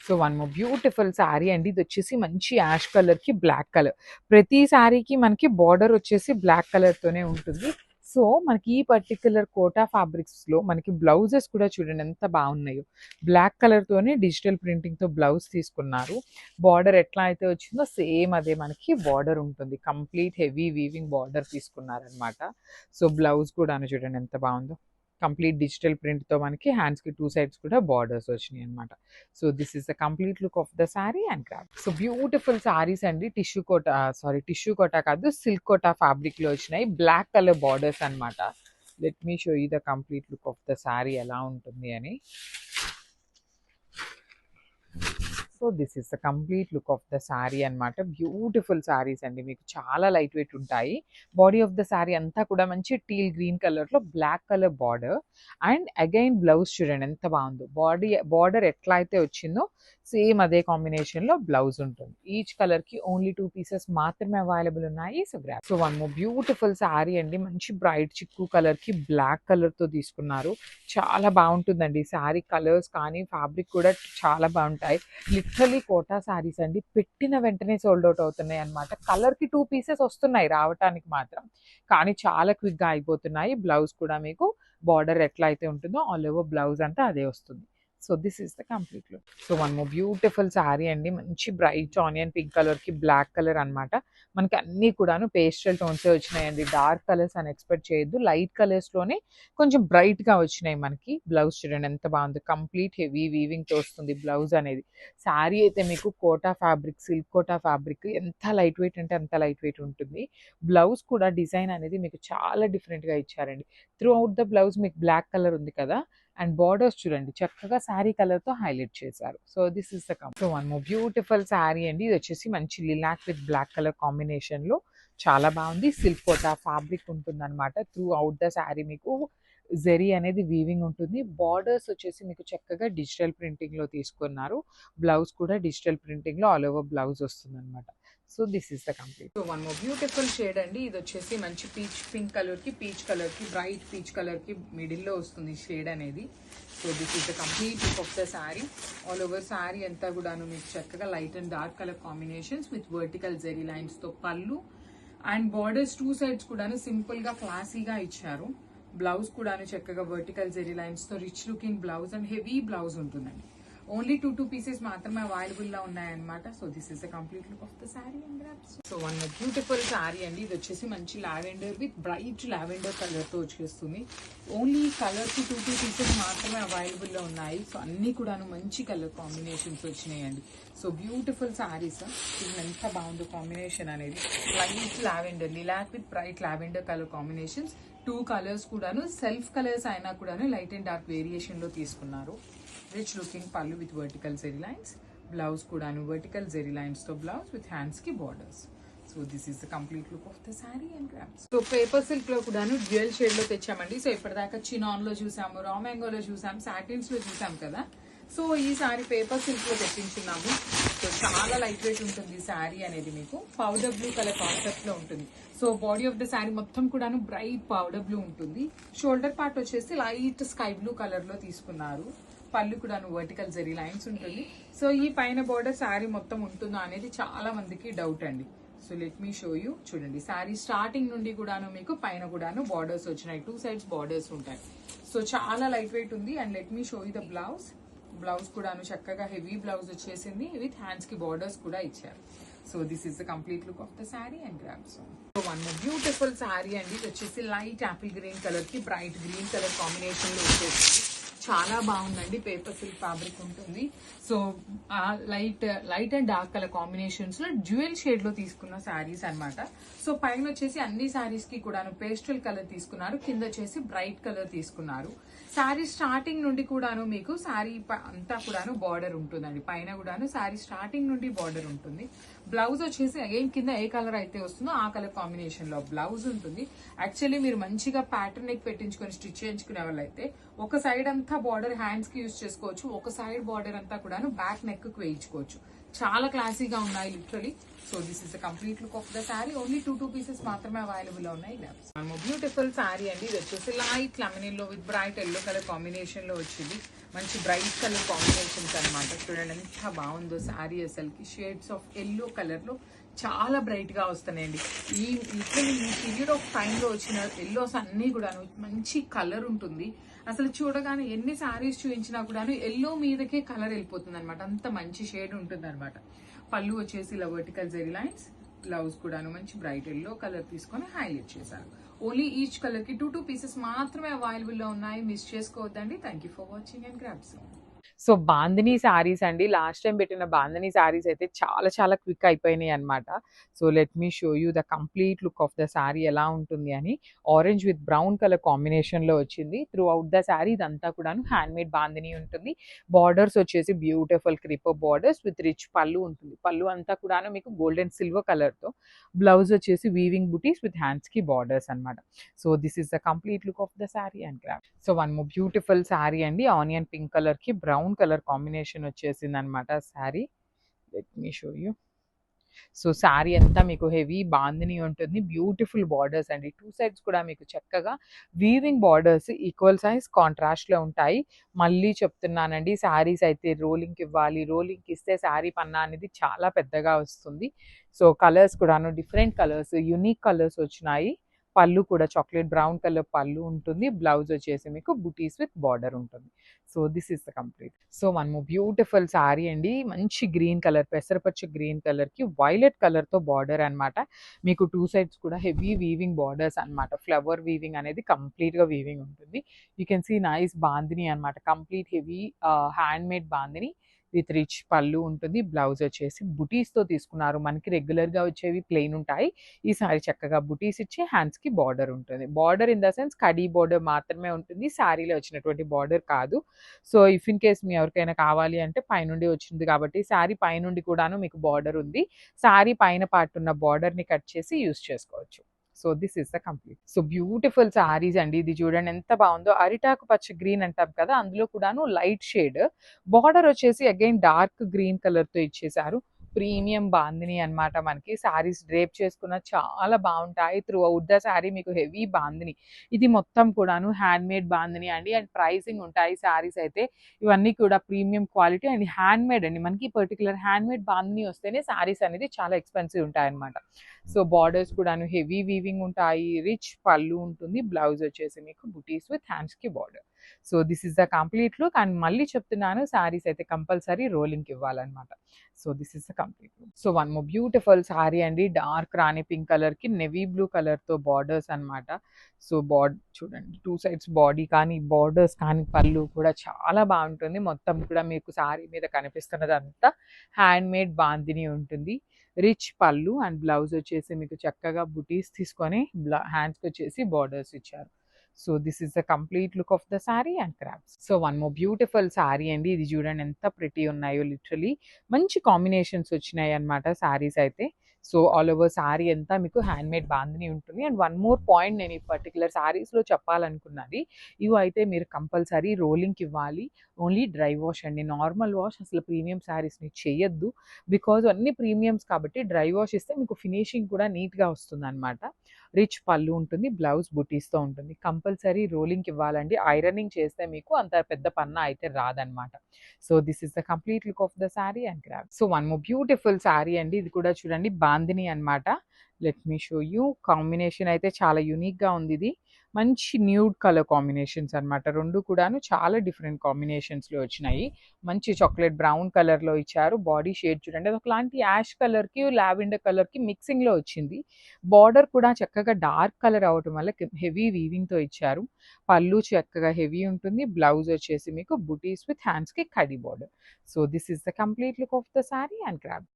So one more beautiful sari అండి. ఇది వచ్చేసి మంచి యాష్ కలర్ కి బ్లాక్ కలర్. ప్రతి శారీకి మనకి బార్డర్ వచ్చేసి బ్లాక్ కలర్ తోనే ఉంటుంది. సో మనకి ఈ పర్టిక్యులర్ కోటా ఫ్యాబ్రిక్స్ లో మనకి బ్లౌజెస్ కూడా చూడండి ఎంత బాగున్నాయో. బ్లాక్ కలర్ తోనే డిజిటల్ ప్రింటింగ్ తో బ్లౌజ్ తీసుకున్నారు. బార్డర్ ఎట్లా అయితే వచ్చిందో సేమ్ అదే మనకి బార్డర్ ఉంటుంది. కంప్లీట్ హెవీ వీవింగ్ బార్డర్ తీసుకున్నారనమాట. సో బ్లౌజ్ కూడా చూడండి ఎంత బాగుందో. కంప్లీట్ డిజిటల్ ప్రింట్తో మనకి హ్యాండ్స్కి 2 సైడ్స్ కూడా బార్డర్స్ వచ్చినాయి అనమాట. So this is the complete look of the sari and craft. So beautiful saris అండి. టిష్యూ కోటా కాదు, సిల్క్ కోటా ఫ్యాబ్రిక్లో వచ్చినాయి. బ్లాక్ కలర్ బార్డర్స్ అనమాట. Let me show you the complete look of the sari ఎలా ఉంటుంది అని. So this is the complete look of the sari అనమాట. Beautiful saris అండి, మీకు చాలా లైట్ వెయిట్ ఉంటాయి. బాడీ ఆఫ్ ద శారీ అంతా కూడా మంచి టీల్ గ్రీన్ కలర్లో black colour border and again blouse చూడండి ఎంత బాగుందో. బార్డర్ ఎట్లా అయితే వచ్చిందో సేమ్ అదే కాంబినేషన్లో బ్లౌజ్ ఉంటుంది. ఈచ్ కలర్కి ఓన్లీ 2 పీసెస్ మాత్రమే అవైలబుల్ ఉన్నాయి. So grab. So one more beautiful sari అండి. మంచి బ్రైట్ చిక్కు కలర్కి బ్లాక్ కలర్తో తీసుకున్నారు. చాలా బాగుంటుందండి శారీ. కలర్స్ కానీ ఫ్యాబ్రిక్ కూడా చాలా బాగుంటాయి. లిటరలీ కోటా శారీస్ అండి, పెట్టిన వెంటనే సోల్డ్ అవుట్ అవుతున్నాయి అనమాట. కలర్కి 2 పీసెస్ వస్తున్నాయి రావటానికి మాత్రం, కానీ చాలా క్విక్గా అయిపోతున్నాయి. బ్లౌజ్ కూడా మీకు బార్డర్ ఎట్లా అయితే ఉంటుందో ఆల్ ఓవర్ బ్లౌజ్ అంతా అదే వస్తుంది. So this is the complete look. So one more beautiful sari అండి. మంచి బ్రైట్ ఆనియన్ పింక్ కలర్కి బ్లాక్ కలర్ అనమాట. మనకి అన్నీ కూడాను పేస్టల్ టోన్సే వచ్చినాయండి. డార్క్ కలర్స్ అని ఎక్స్పెక్ట్ చేయొద్దు. లైట్ కలర్స్లోనే కొంచెం బ్రైట్గా వచ్చినాయి మనకి. బ్లౌజ్ చూడండి ఎంత బాగుంది. కంప్లీట్ హెవీ వీవింగ్తో వస్తుంది బ్లౌజ్ అనేది. శారీ అయితే మీకు Kota fabric, silk Kota fabric ఎంత లైట్ వెయిట్ అంటే అంత లైట్ వెయిట్ ఉంటుంది. బ్లౌజ్ కూడా డిజైన్ అనేది మీకు చాలా డిఫరెంట్గా ఇచ్చారండి. త్రూ అవుట్ ద బ్లౌజ్ మీకు బ్లాక్ కలర్ ఉంది కదా, అండ్ బార్డర్స్ చూడండి చక్కగా శారీ కలర్తో హైలైట్ చేశారు. So this is the so one more beautiful sari అండి. ఇది వచ్చేసి మంచి లిలాక్ విత్ బ్లాక్ కలర్ కాంబినేషన్లో చాలా బాగుంది. సిల్క్ కోటా ఫ్యాబ్రిక్ ఉంటుంది అనమాట. త్రూ అవుట్ ద శారీ మీకు జెరీ అనేది వీవింగ్ ఉంటుంది. బార్డర్స్ వచ్చేసి మీకు చక్కగా డిజిటల్ ప్రింటింగ్లో తీసుకున్నారు. బ్లౌజ్ కూడా డిజిటల్ ప్రింటింగ్లో ఆల్ ఓవర్ బ్లౌజ్ వస్తుంది అనమాట. So this is the complete. So one more beautiful shade అండి. ఇది వచ్చేసి మంచి పింక్ కలర్కి బ్రైట్ పీచ్ కలర్కి మిడిల్లో వస్తుంది షేడ్ అనేది. So this is the complete look of the sari. All over sari అంతా కూడాను మీకు చక్కగా light and dark colour combinations with vertical zari లైన్స్తో పళ్ళు అండ్ బార్డర్స్ 2 సైడ్స్ కూడాను సింపుల్గా క్లాసీగా ఇచ్చారు. బ్లౌజ్ కూడాను చక్కగా వర్టికల్ జెరీ లైన్స్తో rich looking blouse and heavy blouse ఉంటుందండి. ఓన్లీ 2 పీసెస్ మాత్రమే అవైలబుల్లో ఉన్నాయన్నమాట. So this is the complete look of the sari and drapes. So one beautiful sari అండి. ఇది వచ్చేసి మంచి లావెండర్ విత్ బ్రైట్ లావెండర్ కలర్తో వచ్చేస్తుంది. ఓన్లీ కలర్కి 2 పీసెస్ మాత్రమే అవైలబుల్లో ఉన్నాయి. సో అన్నీ కూడాను మంచి కలర్ కాంబినేషన్స్ వచ్చినాయండి. So beautiful saris. ఇది ఎంత బాగుందో కాంబినేషన్ అనేది. Light lavender, lilac with bright lavender colour combinations. 2 colours కూడాను సెల్ఫ్ కలర్స్ అయినా కూడాను లైట్ అండ్ డార్క్ వేరియేషన్లో తీసుకున్నారు. రిచ్ లుకింగ్ పళ్ళు with vertical zari lines. Blouse కూడాను వర్టికల్ జెరీ లైన్స్తో బ్లౌజ్ విత్ హ్యాండ్స్కి borders. So this is the complete look of the sari and drapes. So paper సిల్క్లో కూడాను డ్యూయల్ షేడ్లో తెచ్చామండి. సో ఇప్పటిదాకా చినాన్లో చూసాము, రా మ్యాంగోలో చూసాము, సాటిన్స్లో చూసాము కదా. సో ఈ శారీ పేపర్ సిల్క్లో తెప్పించున్నాము. సో చాలా లైట్ వెయిట్ ఉంటుంది ఈ శారీ అనేది. మీకు పౌడర్ బ్లూ కలర్ కాన్సెప్ట్లో ఉంటుంది. So body of the sari మొత్తం కూడాను బ్రైట్ పౌడర్ బ్లూ ఉంటుంది. షోల్డర్ పార్ట్ వచ్చేసి లైట్ స్కై బ్లూ కలర్లో తీసుకున్నారు. పళ్ళు కూడాను వర్టికల్ జెరీ లైన్స్ ఉంటుంది. సో ఈ పైన బార్డర్ శారీ మొత్తం ఉంటుందో అనేది చాలా మందికి డౌట్ అండి. So let me show you. చూడండి శారీ స్టార్టింగ్ నుండి కూడాను మీకు పైన కూడాను బార్డర్స్ వచ్చినాయి. 2 సైడ్స్ బార్డర్స్ ఉంటాయి. సో చాలా లైట్ వెయిట్ ఉంది. And let me show you the blouse. Blouse కూడాను చక్కగా హెవీ బ్లౌజ్ వచ్చేసింది విత్ హ్యాండ్స్కి బార్డర్స్ కూడా ఇచ్చారు. So this is the complete look of the sari and drapes. So one beautiful sari అండి. ఇది వచ్చేసి లైట్ యాపిల్ గ్రీన్ కలర్కి బ్రైట్ గ్రీన్ కలర్ కాంబినేషన్లో వచ్చేసింది. చాలా బాగుందండి. పేపర్ సిల్క్ ఫ్యాబ్రిక్ ఉంటుంది. So light and dark colour combinations లో డ్యూయల్ షేడ్ లో తీసుకున్న శారీస్ అనమాట. సో పైన వచ్చేసి అన్ని శారీస్ కి కూడాను పేస్టల్ కలర్ తీసుకున్నారు. కింద వచ్చేసి బ్రైట్ కలర్ తీసుకున్నారు. శారీ స్టార్టింగ్ నుండి కూడాను మీకు శారీ అంతా కూడాను బార్డర్ ఉంటుందండి. పైన కూడాను శారీ స్టార్టింగ్ నుండి బార్డర్ ఉంటుంది. బ్లౌజ్ వచ్చేసి అగైన్ కింద ఏ కలర్ అయితే వస్తుందో ఆ కలర్ కాంబినేషన్ లో బ్లౌజ్ ఉంటుంది. యాక్చువల్లీ మీరు మంచిగా ప్యాటర్న్ నెక్ పెట్టించుకొని స్టిచ్ చేయించుకునే వాళ్ళైతే ఒక సైడ్ అంతా బార్డర్ హ్యాండ్స్ కి యూజ్ చేసుకోవచ్చు, ఒక సైడ్ బార్డర్ అంతా కూడాను బ్యాక్ నెక్ కు వేయించుకోవచ్చు. చాలా క్లాసీగా ఉన్నాయి literally. So this is the complete look of the sari. Only two pieces మాత్రమే అవైలబుల్ ఉన్నాయి. బ్యూటిఫుల్ శారీ అండి. ఇది వచ్చేసి లైట్ లెమన్ లో with bright yellow colour combination లో వచ్చింది. మంచి బ్రైట్ కలర్ కాంబినేషన్స్ అనమాట. చూడండి ఎంత బాగుందో శారీ. అసలుకి షేడ్స్ ఆఫ్ ఎల్లో కలర్ లో చాలా బ్రైట్ గా వస్తున్నాయండి. ఈ పీరియడ్ ఆఫ్ టైంలో వచ్చిన ఎల్లోస్ అన్ని కూడాను మంచి కలర్ ఉంటుంది. అసలు చూడగానే ఎన్ని శారీస్ చూపించినా కూడాను ఎల్లో మీదకే కలర్ వెళ్ళిపోతుంది అనమాట. అంత మంచి షేడ్ ఉంటుంది అనమాట. పళ్ళు వచ్చేసి ఇలా వర్టికల్ జెరీ లైన్స్, బ్లౌజ్ కూడాను మంచి బ్రైట్ ఎల్లో కలర్ తీసుకొని హైలైట్ చేశారు. ఓన్లీ ఈచ్ కలర్ కి టూ పీసెస్ మాత్రమే అవైలబుల్ లో ఉన్నాయి. మిస్ చేసుకోవద్దండి. Thank you for watching and grab some. So bandhani saris అండి. లాస్ట్ టైం పెట్టిన బాందినీ శారీస్ అయితే చాలా చాలా క్విక్ అయిపోయినాయి అనమాట. So let me show you the complete look of the sari ఎలా ఉంటుంది అని. ఆరెంజ్ విత్ బ్రౌన్ కలర్ కాంబినేషన్లో వచ్చింది. త్రూ అవుట్ ద శారీ ఇదంతా కూడాను హ్యాండ్ మేడ్ బాందినీ ఉంటుంది. బార్డర్స్ వచ్చేసి beautiful creeper borders with rich పళ్ళు ఉంటుంది. పళ్ళు అంతా కూడాను మీకు గోల్డెన్ సిల్వర్ కలర్తో, బ్లౌజ్ వచ్చేసి వీవింగ్ బుటీస్ విత్ హ్యాండ్స్కి బార్డర్స్ అనమాట. So this is the complete look of the sari and grab. So one more beautiful sari అండి. ఆనియన్ పింక్ కలర్కి బ్రౌన్ కలర్ కాంబినేషన్ వచ్చేసింది అనమాట sari. Let me show you. So sari అంతా మీకు హెవీ బాందిని ఉంటుంది. బ్యూటిఫుల్ బార్డర్స్ అండి. టూ సైడ్స్ కూడా మీకు చక్కగా వీవింగ్ బార్డర్స్ ఈక్వల్ సైజ్ కాంట్రాస్ట్లో ఉంటాయి. మళ్ళీ చెప్తున్నానండి, శారీస్ అయితే రోలింగ్కి ఇవ్వాలి. రోలింగ్కి ఇస్తే శారీ పన్నా అనేది చాలా పెద్దగా వస్తుంది. సో కలర్స్ కూడాను డిఫరెంట్ కలర్స్, యూనిక్ కలర్స్ వచ్చినాయి. పళ్ళు కూడా చాక్లెట్ బ్రౌన్ కలర్ పళ్ళు ఉంటుంది. బ్లౌజ్ వచ్చేసి మీకు బుటీస్ విత్ బార్డర్ ఉంటుంది. So this is the complete. So one more beautiful sari అండి. మంచి గ్రీన్ కలర్, పెసరపచ్చ గ్రీన్ కలర్కి వైలెట్ కలర్తో బార్డర్ అనమాట. మీకు టూ సైడ్స్ కూడా హెవీ వీవింగ్ బార్డర్స్ అనమాట. ఫ్లవర్ వీవింగ్ అనేది కంప్లీట్గా వీవింగ్ ఉంటుంది. You can see nice bandhani అనమాట. Complete heavy hand made bandhani with rich పళ్ళు ఉంటుంది. బ్లౌజ్ వచ్చేసి బుటీస్తో తీసుకున్నారు. మనకి రెగ్యులర్గా వచ్చేవి ప్లెయిన్ ఉంటాయి. ఈసారి చక్కగా బుటీస్ ఇచ్చి హ్యాండ్స్కి బార్డర్ ఉంటుంది. Border in the sense khadi border మాత్రమే ఉంటుంది, శారీలో వచ్చినటువంటి బార్డర్ కాదు. సో ఇఫ్ ఇన్ కేస్ మీ ఎవరికైనా కావాలి అంటే పైనుండి వచ్చింది కాబట్టి శారీ పైనుండి కూడాను మీకు బార్డర్ ఉంది. శారీ పైన పార్ట్ ఉన్న బార్డర్ని కట్ చేసి యూస్ చేసుకోవచ్చు. So this is the complete. So beautiful saris అండి. ఇది చూడండి ఎంత బాగుందో. అరిటాకు పచ్చ గ్రీన్ అంటాం కదా, అందులో కూడాను లైట్ షేడ్ బార్డర్ వచ్చేసి అగైన్ డార్క్ గ్రీన్ కలర్తో ఇచ్చేసారు. ప్రీమియం బాందిని అనమాట. మనకి శారీస్ డ్రేప్ చేసుకున్న చాలా బాగుంటాయి. త్రూ అవుట్ ద శారీ మీకు హెవీ బాందిని. ఇది మొత్తం కూడాను హ్యాండ్ మేడ్ బాందిని అండి. అండ్ ప్రైసింగ్ ఉంటాయి శారీస్ అయితే. ఇవన్నీ కూడా premium quality and hand made అండి. మనకి పర్టికులర్ హ్యాండ్ మేడ్ బాందిని వస్తేనే శారీస్ అనేది చాలా ఎక్స్పెన్సివ్ ఉంటాయి అనమాట. సో బార్డర్స్ కూడాను హెవీ వీవింగ్ ఉంటాయి. రిచ్ పళ్ళు ఉంటుంది. బ్లౌజ్ వచ్చేసి మీకు బుటీస్ విత్ హ్యాండ్స్కి border. So this is the complete look. And మళ్ళీ చెప్తున్నాను, శారీస్ అయితే కంపల్సరీ రోలింగ్కి ఇవ్వాలన్నమాట. So this is the complete look. So one more beautiful sari అండి. డార్క్ రాణి పింక్ కలర్కి నెవీ బ్లూ కలర్తో బార్డర్స్ అనమాట. సో చూడండి, టూ సైడ్స్ బాడీ కానీ బార్డర్స్ కానీ పళ్ళు కూడా చాలా బాగుంటుంది. మొత్తం కూడా మీకు శారీ మీద కనిపిస్తున్నదంతా హ్యాండ్ మేడ్ బాందిని ఉంటుంది. రిచ్ పళ్ళు అండ్ బ్లౌజ్ వచ్చేసి మీకు చక్కగా బుటీస్ తీసుకొని హ్యాండ్స్కి వచ్చేసి బార్డర్స్ ఇచ్చారు. So this is the complete look of the sari and crafts. So one more beautiful sari అండి. ఇది చూడండి ఎంత ప్రిటీ ఉన్నాయో. లిటరలీ మంచి కాంబినేషన్స్ వచ్చినాయి అనమాట శారీస్ అయితే. సో ఆల్ ఓవర్ శారీ అంతా మీకు హ్యాండ్ మేడ్ బాందిని ఉంటుంది. అండ్ వన్ మోర్ పాయింట్ నేను ఈ పర్టికులర్ శారీస్లో చెప్పాలనుకున్నది, ఇవి అయితే మీరు కంపల్సరీ రోలింగ్కి ఇవ్వాలి. ఓన్లీ డ్రై వాష్ అండి. నార్మల్ వాష్ అసలు ప్రీమియం శారీస్ని చేయొద్దు. బికాజ్ అన్ని ప్రీమియమ్స్ కాబట్టి డ్రై వాష్ ఇస్తే మీకు ఫినిషింగ్ కూడా నీట్గా వస్తుంది అనమాట. రిచ్ పళ్ళు ఉంటుంది. బ్లౌజ్ బుటీస్తో ఉంటుంది. కంపల్సరీ రోలింగ్కి ఇవ్వాలండి. ఐరనింగ్ చేస్తే మీకు అంత పెద్ద పన్నా అయితే రాదనమాట. So this is the complete look of the sari and craft. So one more beautiful sari అండి. ఇది కూడా చూడండి బాందిని అనమాట. Let me show you. Combination అయితే చాలా యూనిక్గా ఉంది. ఇది మంచి న్యూడ్ కలర్ కాంబినేషన్స్ అనమాట. రెండు కూడాను చాలా డిఫరెంట్ కాంబినేషన్స్లో వచ్చినాయి. మంచి చాక్లెట్ బ్రౌన్ కలర్లో ఇచ్చారు. బాడీ షేడ్ చూడండి, అది ఒకలాంటి యాష్ కలర్కి లావెండర్ కలర్కి మిక్సింగ్లో వచ్చింది. బార్డర్ కూడా చక్కగా డార్క్ కలర్ అవటం వల్ల హెవీ వీవింగ్తో ఇచ్చారు. పళ్ళు చక్కగా హెవీ ఉంటుంది. బ్లౌజ్ వచ్చేసి మీకు బుటీస్ విత్ హ్యాండ్స్కి కడి border. So this is the complete look of the sari and craft.